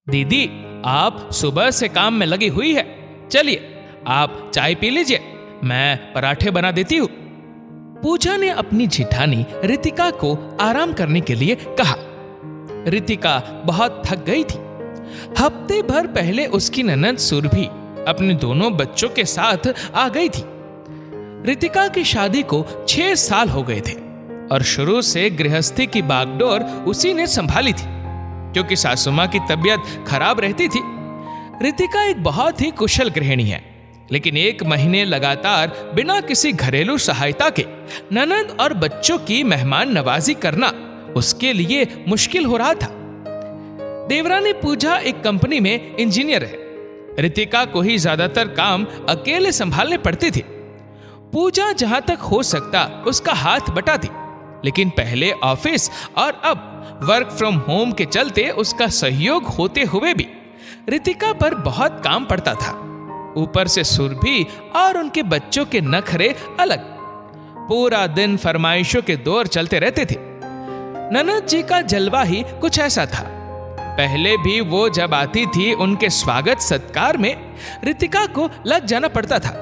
दीदी, आप सुबह से काम में लगी हुई है, चलिए आप चाय पी लीजिए, मैं पराठे बना देती हूँ। पूजा ने अपनी जिठानी रितिका को आराम करने के लिए कहा। रितिका बहुत थक गई थी। हफ्ते भर पहले उसकी ननद सुरभि अपने दोनों बच्चों के साथ आ गई थी। रितिका की शादी को 6 साल हो गए थे और शुरू से गृहस्थी की बागडोर उसी ने संभाली थी। क्योंकि सासू मां की तबीयत खराब रहती थी, रितिका एक बहुत ही कुशल गृहिणी है, लेकिन 1 महीने लगातार बिना किसी घरेलू सहायता के ननद और बच्चों की मेहमान नवाजी करना उसके लिए मुश्किल हो रहा था। देवरानी पूजा एक कंपनी में इंजीनियर है। रितिका को ही ज्यादातर काम अकेले संभालने पड़ते थे। पूजा जहां तक हो सकता उसका हाथ बटाती, लेकिन पहले ऑफिस और अब वर्क फ्रॉम होम के चलते उसका सहयोग होते हुए भी रितिका पर बहुत काम पड़ता था। ऊपर से सुरभि और उनके बच्चों के नखरे अलग। पूरा दिन फरमाइशों के दौर चलते रहते थे। ननद जी का जलवा ही कुछ ऐसा था। पहले भी वो जब आती थी, उनके स्वागत सत्कार में रितिका को लग जाना पड़ता था।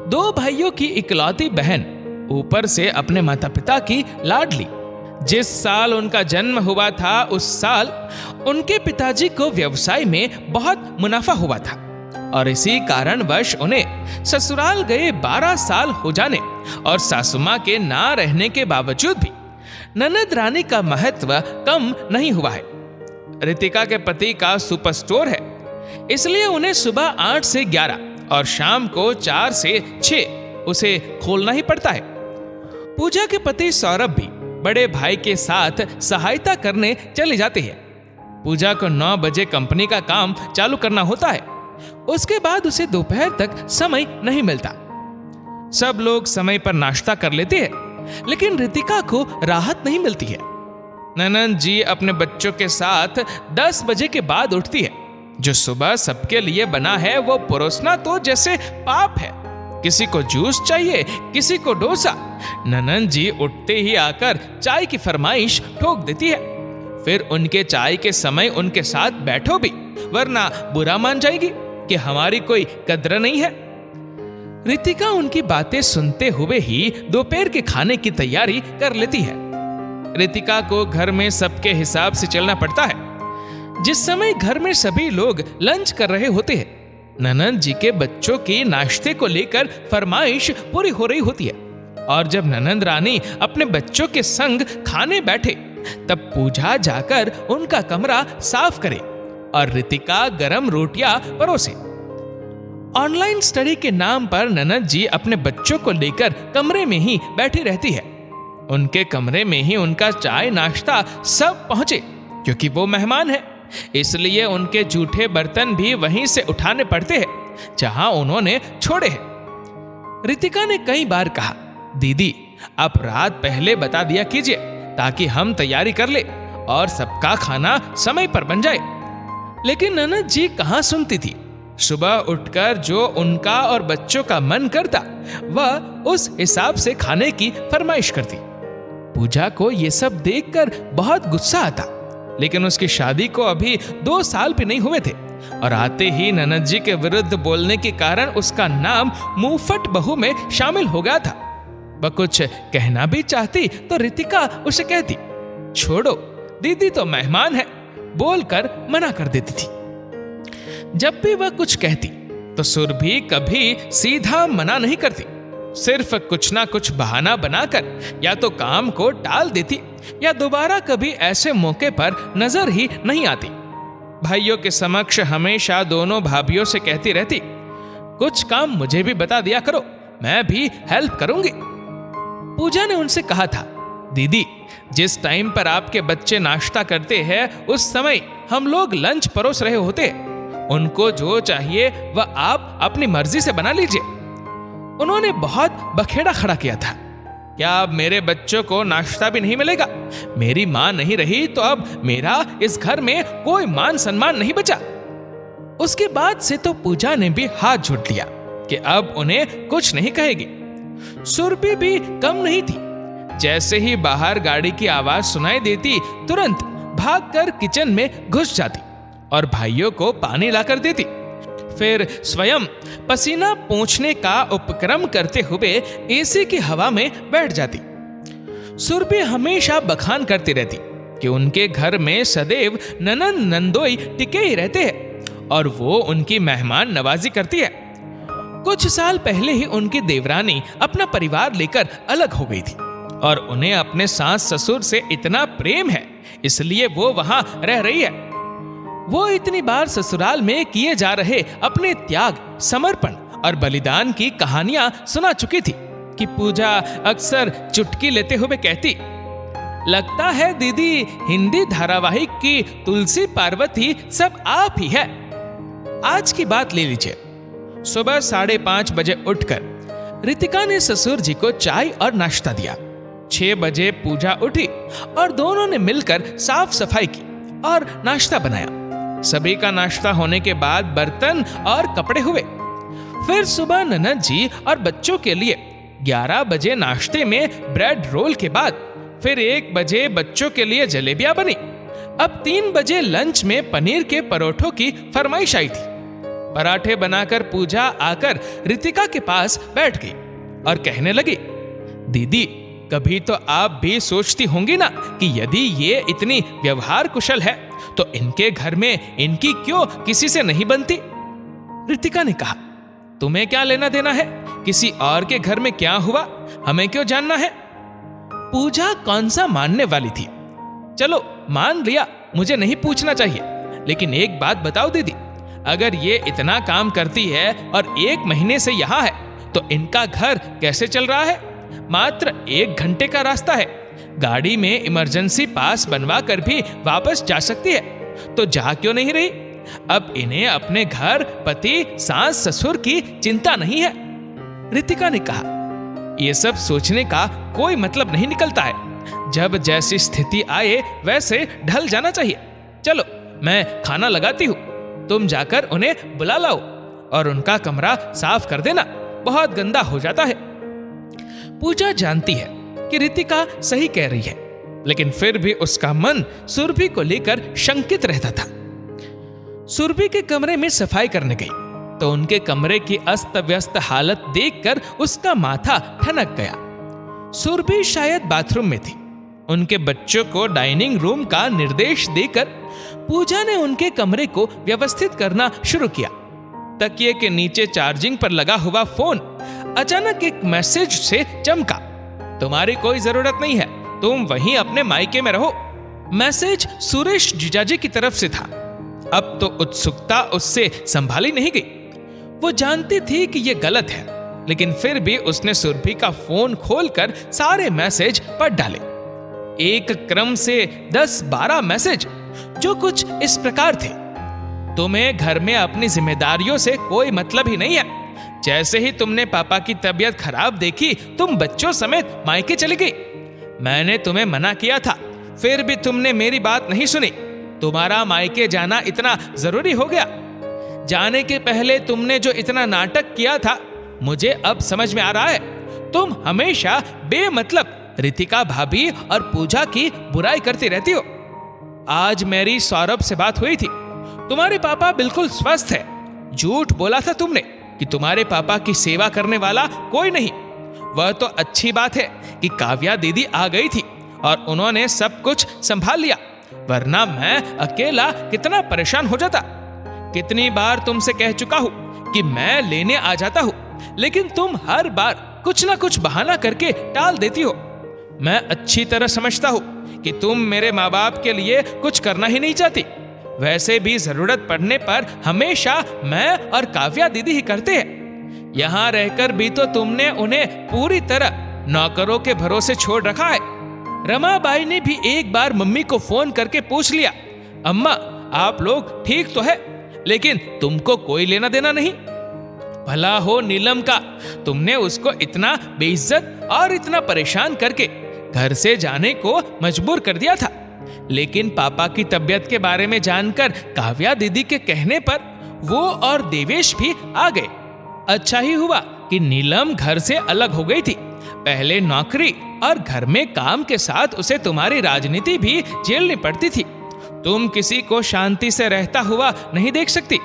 2 भाइयों की इकलौती बहन, ऊपर से अपने माता पिता की लाडली। जिस साल उनका जन्म हुआ था उस साल उनके पिताजी को व्यवसाय में बहुत मुनाफा हुआ था और इसी कारणवश उन्हें ससुराल गए 12 साल हो जाने और सासू मां के ना रहने के बावजूद भी ननद रानी का महत्व कम नहीं हुआ है। रितिका के पति का सुपर स्टोर है, इसलिए उन्हें सुबह 8 से 11 और शाम को 4 से 6 उसे खोलना ही पड़ता है। पूजा के पति सौरभ भी बड़े भाई के साथ सहायता करने चले जाते हैं। पूजा को 9 बजे कंपनी का काम चालू करना होता है। उसके बाद उसे दोपहर तक समय नहीं मिलता। सब लोग समय पर नाश्ता कर लेते हैं, लेकिन रितिका को राहत नहीं मिलती है। ननद जी अपने बच्चों के साथ 10 बजे के बाद उठती है। जो सुबह सबके लिए बना है वो परोसना तो जैसे पाप है। किसी को जूस चाहिए, किसी को डोसा। ननद जी उठते ही आकर चाय की फरमाइश ठोक देती है। फिर उनके चाय के समय उनके साथ बैठो भी, वरना बुरा मान जाएगी कि हमारी कोई कद्र नहीं है। रितिका उनकी बातें सुनते हुए ही दोपहर के खाने की तैयारी कर लेती है। रितिका को घर में सबके हिसाब से चलना पड़ता है। जिस समय घर में सभी लोग लंच कर रहे होते हैं, ननद जी के बच्चों की नाश्ते को लेकर फरमाइश पूरी हो रही होती है। और जब ननद रानी अपने बच्चों के संग खाने बैठे, तब पूजा जाकर उनका कमरा साफ करे और रितिका गरम रोटियां परोसे। ऑनलाइन स्टडी के नाम पर ननद जी अपने बच्चों को लेकर कमरे में ही बैठी रहती है। उनके कमरे में ही उनका चाय नाश्ता सब पहुंचे, क्योंकि वो मेहमान है। इसलिए उनके जूठे बर्तन भी वहीं से उठाने पड़ते हैं जहां उन्होंने छोड़े हैं। रितिका ने कई बार कहा, दीदी आप रात पहले बता दिया कीजिए ताकि हम तैयारी कर ले और सबका खाना समय पर बन जाए। लेकिन ननद जी कहां सुनती थी। सुबह उठकर जो उनका और बच्चों का मन करता, वह उस हिसाब से खाने की फरमाइश करती। पूजा को यह सब देखकर बहुत गुस्सा आता, लेकिन उसकी शादी को अभी 2 साल भी नहीं हुए थे और आते ही ननद जी के विरुद्ध बोलने के कारण उसका नाम मुंहफट बहू में शामिल हो गया था। वह कुछ कहना भी चाहती तो रितिका उसे कहती, छोड़ो, दीदी तो मेहमान है, बोलकर मना कर देती थी। जब भी वह कुछ कहती तो सुरभि कभी सीधा मना नहीं करती, सिर्फ कुछ ना कुछ बहाना बनाकर या तो काम को टाल देती या दोबारा कभी ऐसे मौके पर नजर ही नहीं आती। भाइयों के समक्ष हमेशा दोनों भाभियों से कहती रहती, कुछ काम मुझे भी बता दिया करो, मैं भी हेल्प करूंगी। पूजा ने उनसे कहा था, दीदी जिस टाइम पर आपके बच्चे नाश्ता करते हैं उस समय हम लोग लंच परोस रहे होते। उनको जो चाहिए वह आप अपनी मर्जी से बना लीजिए। उन्होंने बहुत बखेड़ा खड़ा किया था, क्या अब मेरे बच्चों को नाश्ता भी नहीं मिलेगा? मेरी मां नहीं रही तो अब मेरा इस घर में कोई मान सम्मान नहीं बचा। उसके बाद से तो पूजा ने भी हाथ जोड़ लिया कि अब उन्हें कुछ नहीं कहेगी। सुरभि भी कम नहीं थी। जैसे ही बाहर गाड़ी की आवाज सुनाई देती, तुरंत भागकर किचन में घुस जाती और भाइयों को पानी लाकर देती। फिर स्वयं पसीना पोंछने का उपक्रम करते हुए एसी की हवा में बैठ जाती। सुरभि हमेशा बखान करती रहती कि उनके घर में सदैव ननंद नंदोई टिके ही रहते हैं और वो उनकी मेहमान नवाजी करती है। कुछ साल पहले ही उनकी देवरानी अपना परिवार लेकर अलग हो गई थी और उन्हें अपने सास ससुर से इतना प्रेम है, इसलिए वो वहां रह रही है। वो इतनी बार ससुराल में किए जा रहे अपने त्याग, समर्पण और बलिदान की कहानियां सुना चुकी थी कि पूजा अक्सर चुटकी लेते हुए कहती, लगता है दीदी हिंदी धारावाहिक की तुलसी पार्वती सब आप ही है। आज की बात ले लीजिए। सुबह 5:30 बजे उठकर रितिका ने ससुर जी को चाय और नाश्ता दिया। 6 बजे पूजा उठी और दोनों ने मिलकर साफ सफाई की और नाश्ता बनाया। सभी का नाश्ता होने के बाद बर्तन और कपड़े हुए। फिर सुबह ननद जी और बच्चों के लिए 11 बजे नाश्ते में ब्रेड रोल के बाद फिर 1 बजे बच्चों के लिए जलेबियां बनी। अब 3 बजे लंच में पनीर के परोठों की फरमाइश आई थी। पराठे बनाकर पूजा आकर रितिका के पास बैठ गई और कहने लगी, दीदी कभी तो आप भी सोचती होंगी ना कि यदि ये इतनी व्यवहार कुशल है तो इनके घर में इनकी क्यों किसी से नहीं बनती। रितिका ने कहा, तुम्हें क्या लेना देना है, किसी और के घर में क्या हुआ हमें क्यों जानना है। पूजा कौन सा मानने वाली थी। चलो मान लिया, मुझे नहीं पूछना चाहिए, लेकिन एक बात बताओ दीदी, अगर ये इतना काम करती है और 1 महीने से यहाँ है तो इनका घर कैसे चल रहा है। मात्र 1 घंटे का रास्ता है, गाड़ी में इमरजेंसी पास बनवा कर भी वापस जा सकती है, तो जा क्यों नहीं रही। अब इन्हें अपने घर, पति, सास ससुर की चिंता नहीं है। रितिका ने कहा, ये सब सोचने का कोई मतलब नहीं निकलता है। जब जैसी स्थिति आए वैसे ढल जाना चाहिए। चलो मैं खाना लगाती हूँ, तुम जाकर उन्हें बुला लाओ और उनका कमरा साफ कर देना, बहुत गंदा हो जाता है। पूजा जानती है कि रितिका सही कह रही है, लेकिन फिर भी उसका मन सुरभि को लेकर शंकित रहता था। सुरभि के कमरे में सफाई करने गई तो उनके कमरे की अस्त व्यस्त हालत देखकर उसका माथा ठनक गया। सुरभि शायद बाथरूम में थी। उनके बच्चों को डाइनिंग रूम का निर्देश देकर पूजा ने उनके कमरे को व्यवस्थित करना शुरू किया। तकिए के नीचे चार्जिंग पर लगा हुआ फोन अचानक एक मैसेज से चमका, तुम्हारी कोई जरूरत नहीं है, तुम वहीं अपने मायके में रहो। मैसेज सुरेश जीजाजी की तरफ से था। अब तो उत्सुकता उससे संभाली नहीं गई। वो जानती थी कि यह गलत है, लेकिन फिर भी उसने सुरभि का फोन खोलकर सारे मैसेज पढ़ डाले। एक क्रम से 10-12 मैसेज जो कुछ इस प्रकार थे, तुम्हें घर में अपनी जिम्मेदारियों से कोई मतलब ही नहीं है। जैसे ही तुमने पापा की तबीयत खराब देखी तुम बच्चों समेत मायके चली गई। मैंने तुम्हें मना किया था, फिर भी तुमने मेरी बात नहीं सुनी। तुम्हारा मायके जाना इतना जरूरी हो गया। जाने के पहले तुमने जो इतना नाटक किया था मुझे अब समझ में आ रहा है। तुम हमेशा बेमतलब रितिका भाभी और पूजा की बुराई करती रहती हो। आज मेरी सौरभ से बात हुई थी, तुम्हारे पापा बिल्कुल स्वस्थ है। झूठ बोला था तुमने कि तुम्हारे पापा की सेवा करने वाला कोई नहीं। वह तो अच्छी बात है कि काव्या दीदी आ गई थी और उन्होंने सब कुछ संभाल लिया, वरना मैं अकेला कितना परेशान हो जाता। कितनी बार तुमसे कह चुका हूं कि मैं लेने आ जाता हूं, लेकिन तुम हर बार कुछ ना कुछ बहाना करके टाल देती हो। मैं अच्छी तरह समझता हूं कि तुम मेरे माँ बाप के लिए कुछ करना ही नहीं चाहती। वैसे भी जरूरत पड़ने पर हमेशा मैं और काव्या दीदी ही करते हैं। यहाँ रहकर भी तो तुमने उन्हें पूरी तरह नौकरों के भरोसे छोड़ रखा है। रमाबाई ने भी एक बार मम्मी को फोन करके पूछ लिया, अम्मा आप लोग ठीक तो है, लेकिन तुमको कोई लेना देना नहीं। भला हो नीलम का, तुमने उसको इतना बेइज्जत और इतना परेशान करके घर से जाने को मजबूर कर दिया था। लेकिन पापा की तबीयत के बारे में जानकर काव्या दीदी के कहने पर वो और देवेश भी आ गए। अच्छा ही हुआ कि नीलम घर से अलग हो गई थी। पहले नौकरी और घर में काम के साथ उसे तुम्हारी राजनीति भी झेलनी पड़ती थी। तुम किसी को शांति से रहता हुआ नहीं देख सकती।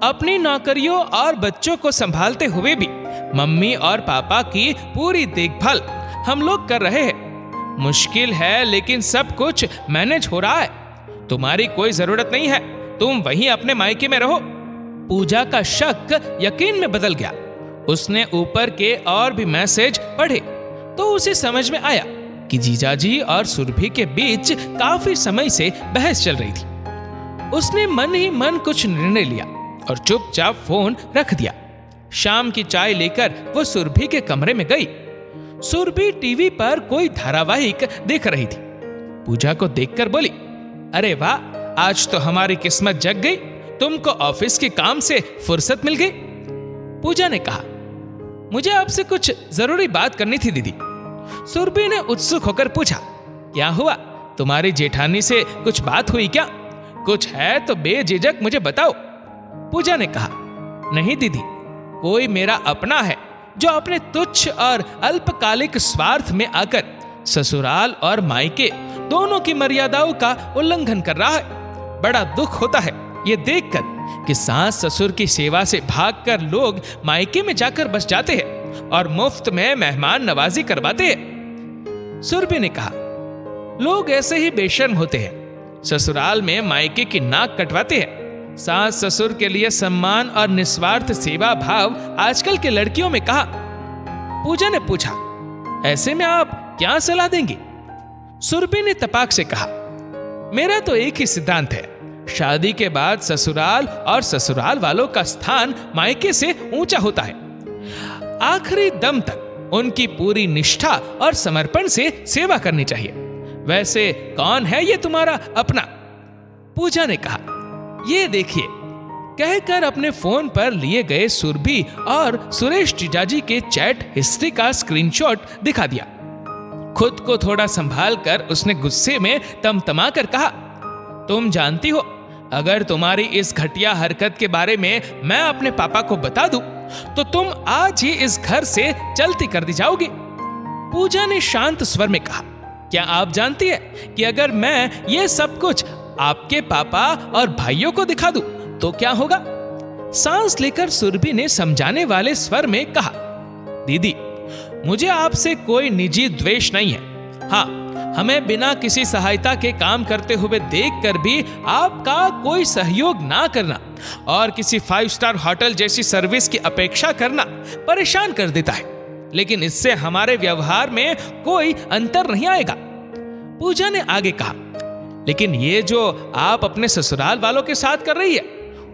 अपनी नौकरियों और बच्चों को संभालते हुए भी मम्मी और पापा की पूरी देखभाल हम लोग कर रहे हैं। मुश्किल है लेकिन सब कुछ मैनेज हो रहा है। तुम्हारी कोई जरूरत नहीं है, तुम वहीं अपने मायके में रहो। पूजा का शक यकीन में बदल गया। उसने ऊपर के और भी मैसेज पढ़े तो उसे समझ में आया कि जीजाजी और सुरभि के बीच काफी समय से बहस चल रही थी। उसने मन ही मन कुछ निर्णय लिया और चुपचाप फोन रख दिया। शाम की चाय लेकर वो सुरभि के कमरे में गई। सुरभि टीवी पर कोई धारावाहिक देख रही थी। पूजा को देखकर बोली, अरे वाह, आज तो हमारी किस्मत जग गई, तुमको ऑफिस के काम से फुर्सत मिल गई। पूजा ने कहा, मुझे आपसे कुछ जरूरी बात करनी थी दीदी। सुरभि ने उत्सुक होकर पूछा, क्या हुआ? तुम्हारी जेठानी से कुछ बात हुई क्या? कुछ है तो बेझिझक मुझे बताओ। पूजा ने कहा, नहीं दीदी, कोई मेरा अपना है जो अपने तुच्छ और अल्पकालिक स्वार्थ में आकर ससुराल और मायके दोनों की मर्यादाओं का उल्लंघन कर रहा है। बड़ा दुख होता है ये देखकर कि सास ससुर की सेवा से भागकर लोग मायके में जाकर बस जाते हैं और मुफ्त में मेहमान नवाजी करवाते हैं। सुरभि ने कहा, लोग ऐसे ही बेशर्म होते हैं, ससुराल में मायके की नाक कटवाते हैं। सास ससुर के लिए सम्मान और निस्वार्थ सेवा भाव आजकल के लड़कियों में कहा। पूजा ने पूछा, ऐसे में आप क्या सलाह देंगी? सुरभि ने तपाक से कहा, मेरा तो एक ही सिद्धांत है, शादी के बाद ससुराल और ससुराल वालों का स्थान मायके से ऊंचा होता है। आखिरी दम तक उनकी पूरी निष्ठा और समर्पण से सेवा करनी चाहिए। वैसे कौन है ये तुम्हारा अपना? पूजा ने कहा, ये देखिए, कहकर अपने फोन पर लिए गए सुरभि और सुरेश जीजाजी के चैट हिस्ट्री का स्क्रीनशॉट दिखा दिया। खुद को थोड़ा संभाल कर उसने गुस्से में तमतमा कर कहा, तुम जानती हो, अगर तुम्हारी इस घटिया हरकत के बारे में मैं अपने पापा को बता दूं, तो तुम आज ही इस घर से चलती कर दी जाओगी। पूजा ने शांत स्वर में कहा, क्या आप जानती है कि अगर मैं ये सब कुछ आपके पापा और भाइयों को दिखा दूं तो क्या होगा? सांस लेकर सुरभि ने समझाने वाले स्वर में कहा, दीदी, मुझे आपसे कोई निजी द्वेष नहीं है। हाँ, हमें बिना किसी सहायता के काम करते हुए देखकर भी आपका कोई सहयोग ना करना और किसी 5 स्टार होटल जैसी सर्विस की अपेक्षा करना परेशान कर देता है, लेकिन इससे हमारे व्यवहार में कोई अंतर नहीं आएगा। पूजा ने आगे कहा, लेकिन ये जो आप अपने ससुराल वालों के साथ कर रही है,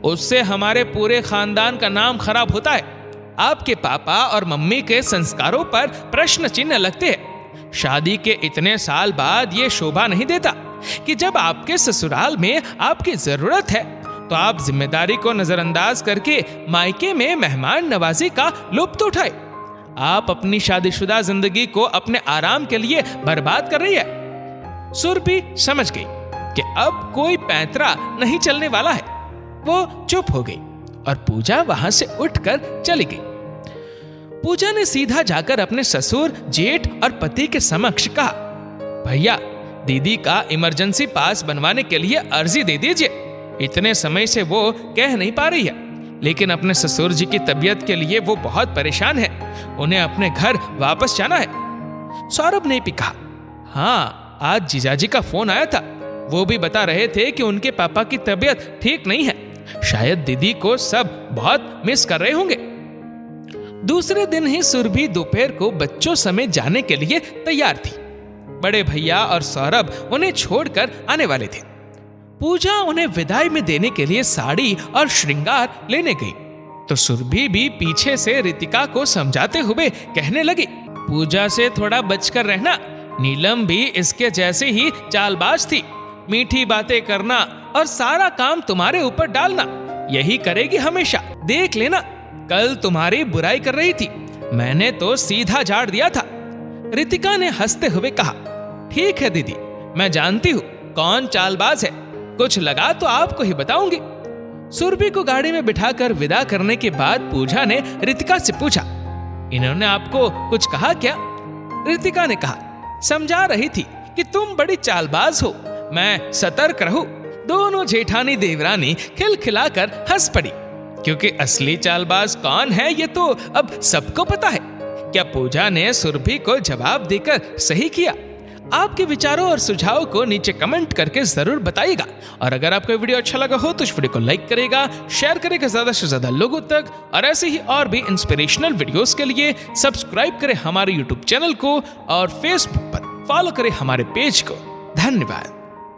उससे हमारे पूरे खानदान का नाम खराब होता है। आपके पापा और मम्मी के संस्कारों पर प्रश्न चिन्ह लगते हैं। शादी के इतने साल बाद ये शोभा नहीं देता कि जब आपके ससुराल में आपकी जरूरत है तो आप जिम्मेदारी को नजरअंदाज करके मायके में मेहमान नवाजी का लुत्फ उठाए। आप अपनी शादीशुदा जिंदगी को अपने आराम के लिए बर्बाद कर रही है। सुरभि समझ गई कि अब कोई पैंतरा नहीं चलने वाला है। वो चुप हो गई और पूजा वहां से उठकर चली गई। पूजा ने सीधा जाकर अपने ससुर, जेठ और पति के समक्ष कहा, भैया, दीदी का इमरजेंसी पास बनवाने के लिए अर्जी दे दीजिए। इतने समय से वो कह नहीं पा रही है, लेकिन अपने ससुर जी की तबीयत के लिए वो बहुत परेशान है। उन्हें अपने घर वापस जाना है। सौरभ ने भी कहा, हाँ, आज जीजाजी का फोन आया था। वो भी बता रहे थे कि उनके पापा की तबीयत ठीक नहीं है। शायद दीदी को सब बहुत मिस कर रहे होंगे। दूसरे दिन ही सुरभि दोपहर को बच्चों समेत जाने के लिए तैयार थी। बड़े भैया और सौरभ उन्हें छोड़कर आने वाले थे। पूजा उन्हें विदाई में देने के लिए साड़ी और श्रृंगार लेने गई तो सुरभि भी पीछे से रितिका को समझाते हुए कहने लगी, पूजा से थोड़ा बचकर रहना। नीलम भी इसके जैसे ही चालबाज थी। मीठी बातें करना और सारा काम तुम्हारे ऊपर डालना, यही करेगी हमेशा। देख लेना, कल तुम्हारी बुराई कर रही थी, मैंने तो सीधा झाड़ दिया था। रितिका ने हंसते हुए कहा, ठीक है दीदी, मैं जानती हूँ कौन चालबाज है। कुछ लगा तो आपको ही बताऊंगी। सुरभि को गाड़ी में बिठाकर विदा करने के बाद पूजा ने रितिका से पूछा, इन्होंने आपको कुछ कहा क्या? रितिका ने कहा, समझा रही थी कि तुम बड़ी चालबाज हो, मैं सतर्क रहूं। जेठानी देवरानी खिलखिलाकर हंस पड़ी, क्योंकि असली चालबाज कौन है ये तो अब सबको पता है। क्या पूजा ने सुरभि को जवाब देकर सही किया? आपके विचारों और सुझावों को नीचे कमेंट करके जरूर बताइएगा। और अगर आपको वीडियो अच्छा लगा हो तो इस वीडियो को लाइक करेगा, शेयर करेगा ज्यादा से ज्यादा लोगों तक, और ऐसे ही और भी इंस्पिरेशनल वीडियोस के लिए सब्सक्राइब करें हमारे यूट्यूब चैनल को और फेसबुक पर फॉलो करें हमारे पेज को। धन्यवाद।